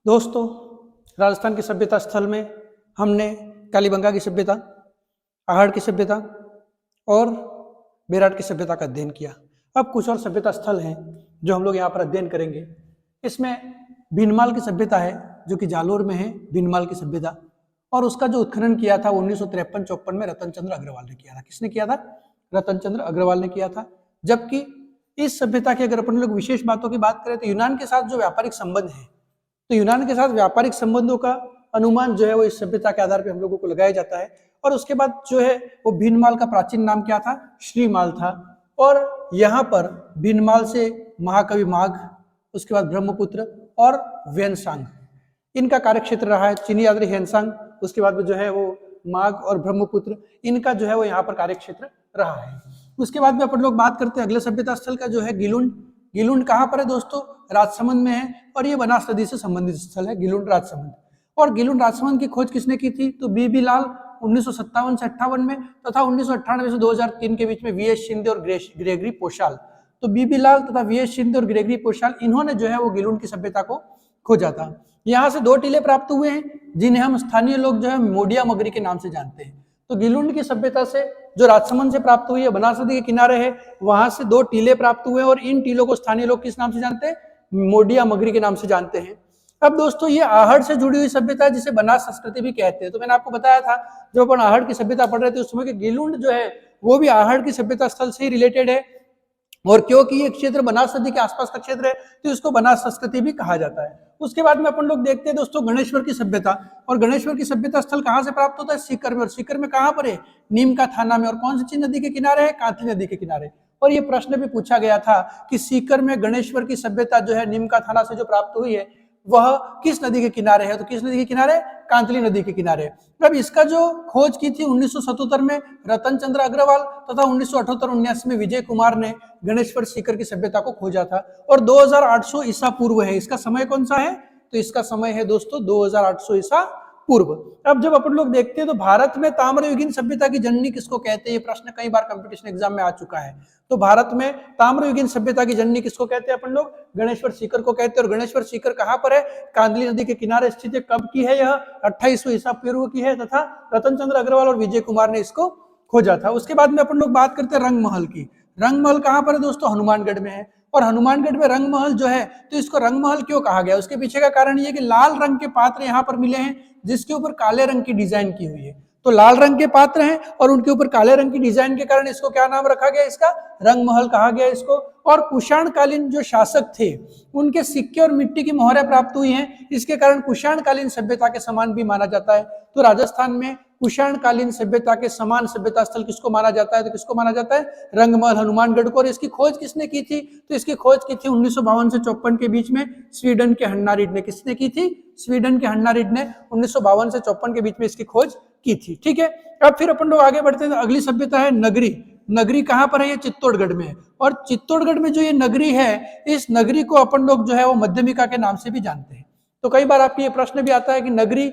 दोस्तों, राजस्थान की सभ्यता स्थल में हमने कालीबंगा की सभ्यता, आहड़ की सभ्यता और बेराट की सभ्यता का अध्ययन किया। अब कुछ और सभ्यता स्थल हैं जो हम लोग यहाँ पर अध्ययन करेंगे। इसमें भीनमाल की सभ्यता है जो कि जालोर में है, भीनमाल की सभ्यता, और उसका जो उत्खनन किया था 1953-54 में रतन चंद्र अग्रवाल ने किया था। किसने किया था? रतन चंद्र अग्रवाल ने किया था। जबकि इस सभ्यता की अगर अपन लोग विशेष बातों की बात करें तो यूनान के साथ जो व्यापारिक संबंध है, तो यूनान के साथ व्यापारिक संबंधों का अनुमान जो है वो इस सभ्यता के आधार पर हम लोगों को लगाया जाता है। और उसके बाद जो है वो भीनमाल का प्राचीन नाम क्या था? श्रीमाल था। और यहाँ पर भीनमाल से महाकवि माघ, उसके बाद ब्रह्मपुत्र और वेनसांग, इनका कार्यक्षेत्र रहा है। चीनी यात्री हेनसांग, उसके बाद में जो है वो माघ और ब्रह्मपुत्र, इनका जो है वो यहाँ पर कार्यक्षेत्र रहा है। उसके बाद में अपन लोग बात करते हैं अगले सभ्यता स्थल का, जो है गिलुंड। गिलुंड कहाँ पर है दोस्तों? राजसमंद में है, और ये बनास नदी से संबंधित स्थल है गिलुंड राजसमंद। और गिलुंड राजसमंद की खोज किसने की थी? तो बीबी लाल 1957 से 58 में, तथा 1998 से 2003 के बीच में वीएस शिंदे और ग्रेगरी पोशाल। तो बीबी लाल तथा वीएस शिंदे और ग्रेगरी पोशाल, इन्होंने जो है वो गिलुंड की सभ्यता को खोजा था। यहाँ से 2 टीले प्राप्त हुए हैं जिन्हें हम स्थानीय लोग जो है मोडिया मगरी के नाम से जानते हैं। तो गिलुंड की सभ्यता से जो राजसमंद से प्राप्त हुई है, बनास नदी के किनारे है, वहां से 2 टीले प्राप्त हुए हैं, और इन टीलों को स्थानीय लोग किस नाम से जानते हैं? मोडिया मगरी के नाम से जानते हैं। अब दोस्तों, ये आहड़ से जुड़ी हुई सभ्यता है जिसे बनास संस्कृति भी कहते हैं। तो मैंने आपको बताया था जब अपन आहड़ की सभ्यता पढ़ रहे थे उस समय के गिलुंड जो है वो भी आहड़ की सभ्यता स्थल से ही रिलेटेड है। और क्योंकि ये क्षेत्र बनास नदी के आसपास का क्षेत्र है तो इसको बनास संस्कृति भी कहा जाता है। उसके बाद में अपन लोग देखते हैं दोस्तों गणेश्वर की सभ्यता। और गणेश्वर की सभ्यता स्थल कहाँ से प्राप्त होता है? सीकर में। और सीकर में कहाँ पर है? नीम का थाना में। और कौन सी नदी के किनारे है? कांतली नदी के किनारे। और ये प्रश्न भी पूछा गया था कि सीकर में गणेश्वर की सभ्यता जो है नीम का थाना से जो प्राप्त हुई है वह किस नदी के किनारे है? तो किस नदी के किनारे? कांतली नदी के किनारे। अब इसका जो खोज की थी 1977 में रतन चंद्र अग्रवाल, तथा 1978-79 में विजय कुमार ने गणेश्वर सीकर की सभ्यता को खोजा था। और 2800 ईसा पूर्व है। इसका समय कौन सा है? तो इसका समय है दोस्तों 2800 ईसा पूर्व। अब जब अपन लोग देखते हैं तो भारत में ताम्रयुगीन सभ्यता की जननी किसको कहते हैं? ये प्रश्न कई बार कंपटीशन एग्जाम में आ चुका है। तो भारत में ताम्रयुगीन सभ्यता की जननी किसको कहते हैं अपन लोग? गणेश्वर सीकर को कहते हैं। और गणेश्वर सीकर कहाँ पर है? कांदली नदी के किनारे स्थित है। कब की है? यह 2800 ईसा पूर्व की है, तथा रतन चंद्र अग्रवाल और विजय कुमार ने इसको खोजा था। उसके बाद में अपन लोग बात करते हैं रंगमहल की। रंगमहल कहाँ पर है दोस्तों? हनुमानगढ़ में है। और हनुमानगढ़ में रंगमहल जो है, तो इसको रंगमहल क्यों कहा गया? उसके पीछे का कारण ये कि लाल रंग के पात्र यहाँ पर मिले हैं जिसके ऊपर काले रंग की डिजाइन की हुई है। तो लाल रंग के पात्र हैं और उनके ऊपर काले रंग की डिजाइन के कारण इसको क्या नाम रखा गया? इसका रंगमहल कहा गया इसको। और कुषाण कालीन जो शासक थे उनके सिक्के और मिट्टी की मोहरें प्राप्त हुई हैं, इसके कारण कुषाण कालीन सभ्यता के समान भी माना जाता है। तो राजस्थान में कुषाण कालीन सभ्यता के समान सभ्यता स्थल किसको माना जाता है? तो किसको माना जाता है? रंगमहल, हनुमानगढ़ को। और इसकी खोज किसने की थी? तो इसकी खोज की थी 1952 से 54 के बीच में स्वीडन के हन्ना रिड ने। किसने की थी? स्वीडन के हन्ना रिड ने 1952 से 54 के बीच में इसकी खोज की थी। ठीक है, अब फिर अपन लोग आगे बढ़ते हैं। अगली सभ्यता है नगरी। नगरी कहाँ पर है? ये चित्तौड़गढ़ में है। और चित्तौड़गढ़ में जो ये नगरी है, इस नगरी को अपन लोग जो है वो मध्यमिका के नाम से भी जानते हैं। तो कई बार आपके ये प्रश्न भी आता है कि नगरी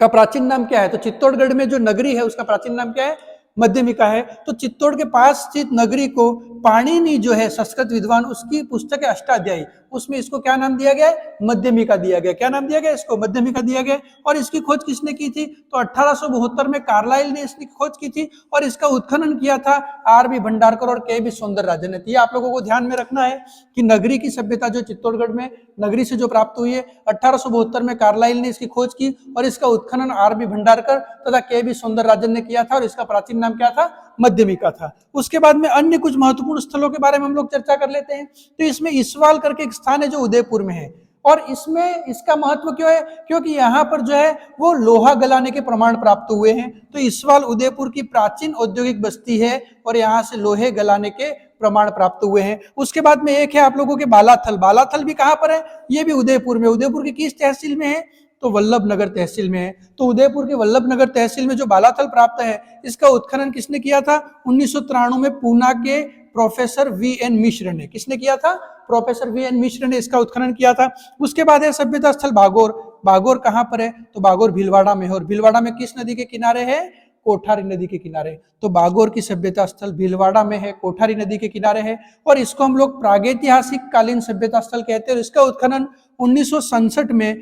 का प्राचीन नाम क्या है? तो चित्तौड़गढ़ में जो नगरी है उसका प्राचीन नाम क्या है? मध्यमिका है। तो चित्तौड़ के पास स्थित नगरी को पाणिनि जो है संस्कृत विद्वान, उसकी पुस्तक है अष्टाध्यायी, उसमें इसको क्या नाम दिया गया है? मध्यमिका दिया गया। क्या नाम दिया गया इसको? मध्यमिका दिया गया। और इसकी खोज किसने की थी? तो 1872 में कार्लाइल ने इसकी खोज की थी और इसका उत्खनन किया था आर.बी. भंडारकर और के.बी. सौंदरराजन ने। ये आप लोगों को ध्यान में रखना है कि नगरी की सभ्यता जो चित्तौड़गढ़ में नगरी से जो प्राप्त हुई है, 1872 में कार्लाइल ने इसकी खोज की और इसका उत्खनन आर.बी. भंडारकर तथा के.बी. सौंदरराजन ने किया था। और इसका प्राचीन नाम क्या था? मध्यमिका था। उसके बाद में अन्य कुछ महत्वपूर्ण स्थलों के बारे में हम लोग चर्चा कर लेते हैं। तो इसमें इसवाल करके एक स्थान है जो उदयपुर में है। और इसमें इसका महत्व क्यों है? क्योंकि यहाँ पर जो है वो लोहा गलाने के प्रमाण प्राप्त हुए हैं। तो इसवाल उदयपुर की प्राचीन औद्योगिक बस्ती है और यहाँ से लोहे गलाने के प्रमाण प्राप्त हुए हैं। उसके बाद में एक है आप लोगों के बालाथल। बालाथल भी कहाँ पर है? ये भी उदयपुर में। उदयपुर की किस तहसील में है? तो वल्लभनगर तहसील में है। तो उदयपुर के वल्लभनगर तहसील में जो बालाथल प्राप्त है, इसका उत्खनन किसने किया था? 1993 में पूना के प्रोफेसर वी.एन. मिश्र ने। किसने किया था? Professor VN. मिश्र ने इसका उत्खनन किया था। उसके बाद है सभ्यता स्थल भागोर। भागोर कहाँ पर है? तो भागोर भीलवाड़ा में है। और भीलवाड़ा में किस नदी के किनारे है? कोठारी नदी के किनारे। तो बागोर की सभ्यता स्थल भीलवाड़ा में है, कोठारी नदी के किनारे है, और इसको हम लोग प्रागैतिहासिक कालीन सभ्यता स्थल कहते हैं। और इसका उत्खनन 1967 में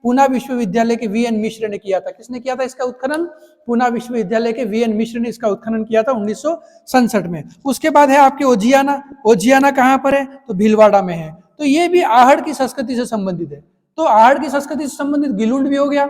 पूना विश्वविद्यालय के वी एन मिश्र ने किया था। किसने किया था इसका उत्खनन? पूना विश्वविद्यालय के वी एन मिश्र ने इसका उत्खनन किया था 1967 में। उसके बाद है आपके ओजियाना। ओजियाना कहाँ पर है? तो भीलवाड़ा में है। तो ये भी आहड़ की संस्कृति से संबंधित है। तो आहड़ की संस्कृति से संबंधित गिलुंड भी हो गया,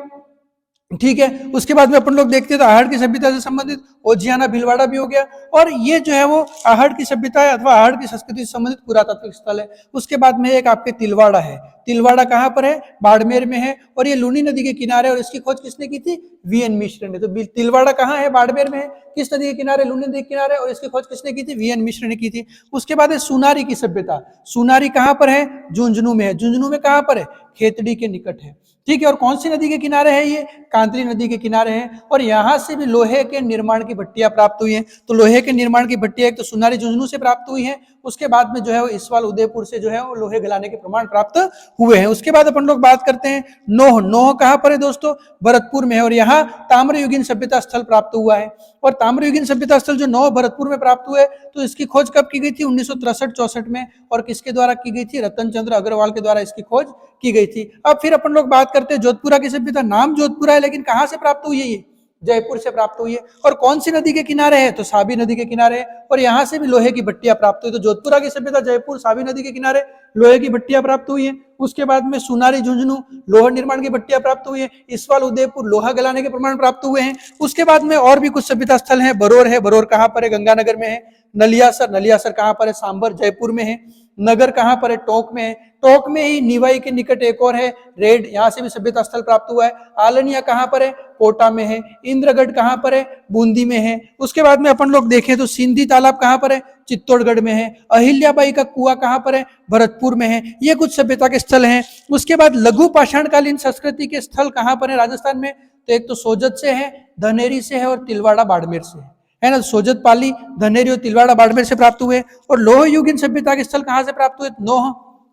ठीक है। उसके बाद में अपन लोग देखते हैं तो आहड़ की सभ्यता से संबंधित ओजियाना भीलवाड़ा भी हो गया। और ये जो है वो आहड़ की सभ्यता है अथवा आहड़ की संस्कृति से संबंधित पुरातात्विक स्थल है। उसके बाद में एक आपके तिलवाड़ा है। तिलवाड़ा कहाँ पर है? बाड़मेर में है, और ये लूनी नदी के किनारे, और इसकी खोज किसने की थी? वी एन मिश्र ने। तो तिलवाड़ा कहाँ है? बाड़मेर में है। किस नदी के किनारे? लूनी नदी के किनारे, और इसकी खोज किसने की थी? वी एन मिश्र ने की थी। उसके बाद है सुनारी की सभ्यता। सुनारी कहाँ पर है? झुंझुनू में है। झुंझुनू में कहाँ पर है? खेतड़ी के निकट है, ठीक है। और कौन सी नदी के किनारे है? ये कांतली नदी के किनारे है। और यहां से भी लोहे के निर्माण की भट्टियां प्राप्त हुई हैं। तो लोहे के निर्माण की भट्टियां एक तो सुनारी झुंझुनू से प्राप्त हुई हैं, उसके बाद में जो है वो इसवाल उदयपुर से जो है वो लोहे गलाने के प्रमाण प्राप्त हुए हैं। उसके बाद अपन लोग बात करते हैं नोह। नोह कहाँ पर है दोस्तों? भरतपुर में है, और यहाँ ताम्रयुगीन सभ्यता स्थल प्राप्त हुआ है। और ताम्रयुगीन सभ्यता स्थल जो नोह भरतपुर में प्राप्त हुए, तो इसकी खोज कब की गई थी? 1963-64 में। और किसके द्वारा की गई थी? रतन चंद्र अग्रवाल के द्वारा इसकी खोज की गई थी। अब फिर अपन लोग बात करते हैं जोधपुरा की सभ्यता। नाम जोधपुरा है, लेकिन कहां से प्राप्त हुई है? ये जयपुर से प्राप्त हुई है। और कौन सी नदी के किनारे है? तो साबी नदी के किनारे है, और यहां से भी लोहे की भट्टियां प्राप्त हुई। तो जोधपुरा की सभ्यता जयपुर साबी नदी के किनारे लोहे की भट्टियां प्राप्त हुई है। उसके बाद में सुनारी झुंझुनू लोहा निर्माण की भट्टियां प्राप्त हुई है। इसवाल उदयपुर लोहा गलाने के प्रमाण प्राप्त हुए हैं। उसके बाद में और भी कुछ सभ्यता स्थल है। बरोर है। बरोर कहां पर है? गंगानगर में है। नलियासर। नलियासर कहां पर है? सांबर जयपुर में है। नगर कहां पर है? टोंक में है। टोंक में ही निवाई के निकट एक और है रेड, यहां से भी सभ्यता स्थल प्राप्त हुआ है। आलनिया कहां पर है? कोटा में है। इंद्रगढ़ कहां पर है? बूंदी में है। उसके बाद में अपन लोग देखें तो सिंधी तालाब कहां पर है? चित्तौड़गढ़ में है। अहिल्याबाई का कुआं कहां पर है? भरतपुर में है। ये कुछ सभ्यता के स्थल हैं। उसके बाद लघु पाषाणकालीन संस्कृति के स्थल कहां पर है राजस्थान में? तो एक तो सोजत से है, धनेरी से है, और तिलवाड़ा बाड़मेर से है ना। सोजत पाली, धनेरी और तिलवाड़ा बाड़मेर से प्राप्त हुए। और लोह युगीन सभ्यता के स्थल कहां से प्राप्त हुए?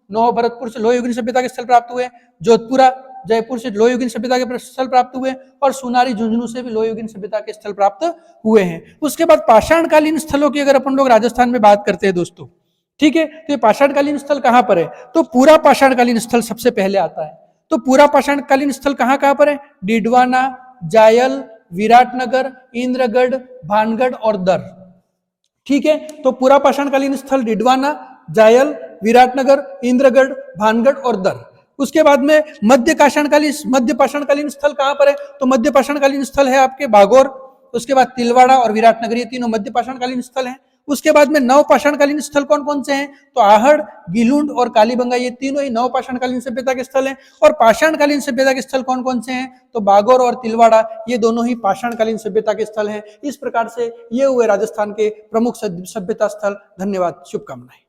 नोह भरतपुर से लोह युगीन सभ्यता के स्थल प्राप्त हुए। जोधपुरा जयपुर से लोह युगीन सभ्यता के स्थल प्राप्त हुए, और सुनारी झुंझुनू से भी लोह युगीन सभ्यता के स्थल प्राप्त हुए हैं। उसके बाद पाषाणकालीन स्थलों की अगर अपन लोग राजस्थान में बात करते हैं दोस्तों, ठीक है, तो ये पाषाणकालीन स्थल कहां पर है? तो पूरा पाषाणकालीन स्थल सबसे पहले आता है। तो पूरा पाषाणकालीन स्थल कहां कहां पर है? डिडवाना, जायल, विराटनगर, इंद्रगढ़, भानगढ़ और दर, ठीक है। तो पूरा पाषाणकालीन स्थल डिडवाना, जायल, विराटनगर, इंद्रगढ़, भानगढ़ और दर। उसके बाद में मध्य पाषाणकालीन स्थल कहां पर है? तो मध्य पाषाणकालीन स्थल है आपके बागोर, उसके बाद तिलवाड़ा और विराटनगर, ये तीनों मध्य पाषाणकालीन स्थल हैं। उसके बाद में नव पाषाणकालीन स्थल कौन कौन से हैं? तो आहड़, गिलुंड और कालीबंगा, ये तीनों ही नव पाषाणकालीन सभ्यता के स्थल हैं। और पाषाणकालीन सभ्यता के स्थल कौन कौन से हैं? तो बागोर और तिलवाड़ा, ये दोनों ही पाषाणकालीन सभ्यता के स्थल हैं। इस प्रकार से ये हुए राजस्थान के प्रमुख सभ्यता स्थल। धन्यवाद, शुभकामनाएं।